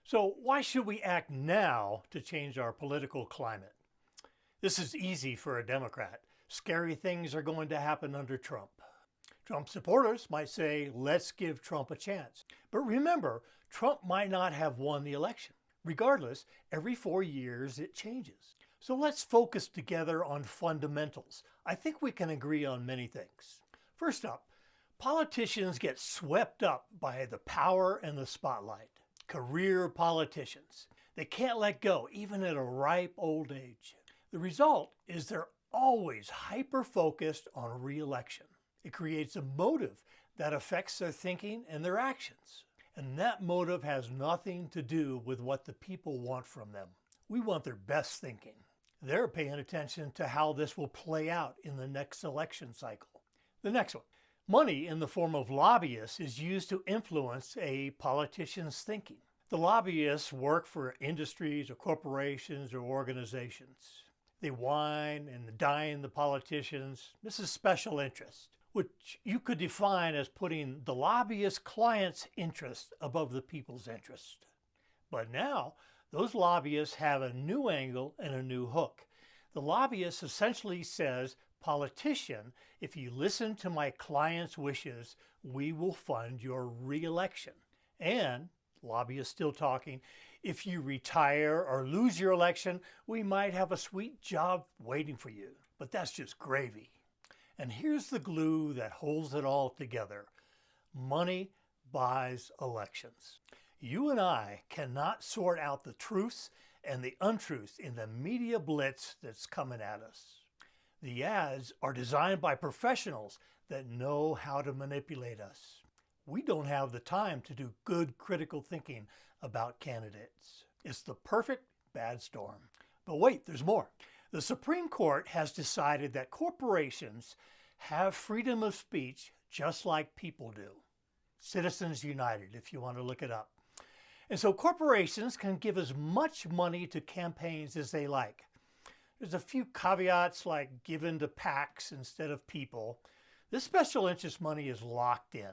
So why should we act now to change our political climate? This is easy for a Democrat. Scary things are going to happen under Trump. Trump supporters might say, let's give Trump a chance. But remember, Trump might not have won the election. Regardless, every 4 years it changes. So let's focus together on fundamentals. I think we can agree on many things. First up, politicians get swept up by the power and the spotlight. Career politicians. They can't let go, even at a ripe old age. The result is they're always hyper-focused on re-election. It creates a motive that affects their thinking and their actions. And that motive has nothing to do with what the people want from them. We want their best thinking. They're paying attention to how this will play out in the next election cycle. The next one. Money in the form of lobbyists is used to influence a politician's thinking. The lobbyists work for industries or corporations or organizations. They wine and dine the politicians. This is special interest, which you could define as putting the lobbyist client's interest above the people's interest. But now, those lobbyists have a new angle and a new hook. The lobbyist essentially says, politician, if you listen to my client's wishes, we will fund your re-election. And, lobbyist still talking, if you retire or lose your election, we might have a sweet job waiting for you. But that's just gravy. And here's the glue that holds it all together. Money buys elections. You and I cannot sort out the truths and the untruths in the media blitz that's coming at us. The ads are designed by professionals that know how to manipulate us. We don't have the time to do good critical thinking about candidates. It's the perfect bad storm. But wait, there's more. The Supreme Court has decided that corporations have freedom of speech just like people do. Citizens United, if you want to look it up. And so corporations can give as much money to campaigns as they like. There's a few caveats like given to PACs instead of people. This special interest money is locked in.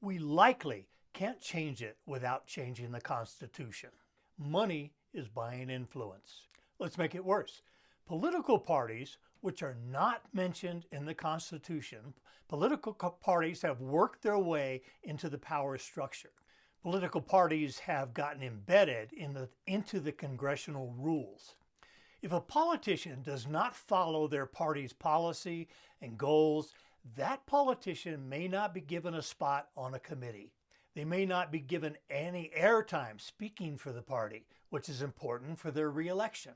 We likely can't change it without changing the Constitution. Money is buying influence. Let's make it worse. Political parties, which are not mentioned in the Constitution, political parties have worked their way into the power structure. Political parties have gotten embedded into the congressional rules. If a politician does not follow their party's policy and goals, that politician may not be given a spot on a committee. They may not be given any airtime speaking for the party, which is important for their re-election.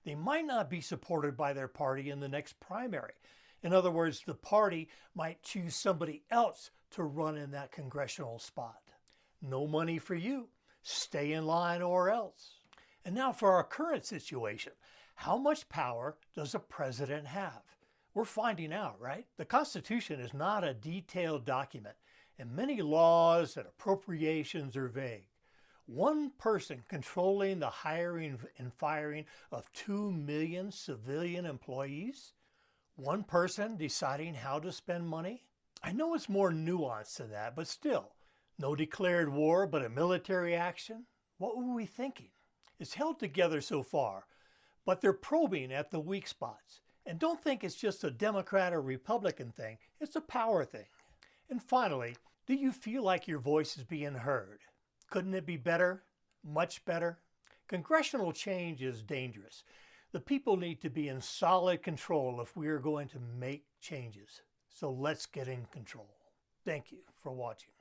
They might not be supported by their party in the next primary. In other words, the party might choose somebody else to run in that congressional spot. No money for you. Stay in line or else. And now for our current situation. How much power does a president have? We're finding out, right? The Constitution is not a detailed document, and many laws and appropriations are vague. One person controlling the hiring and firing of 2 million civilian employees? One person deciding how to spend money? I know it's more nuanced than that, but still. No declared war, but a military action? What were we thinking? It's held together so far, but they're probing at the weak spots. And don't think it's just a Democrat or Republican thing. It's a power thing. And finally, do you feel like your voice is being heard? Couldn't it be better? Much better? Congressional change is dangerous. The people need to be in solid control if we are going to make changes. So let's get in control. Thank you for watching.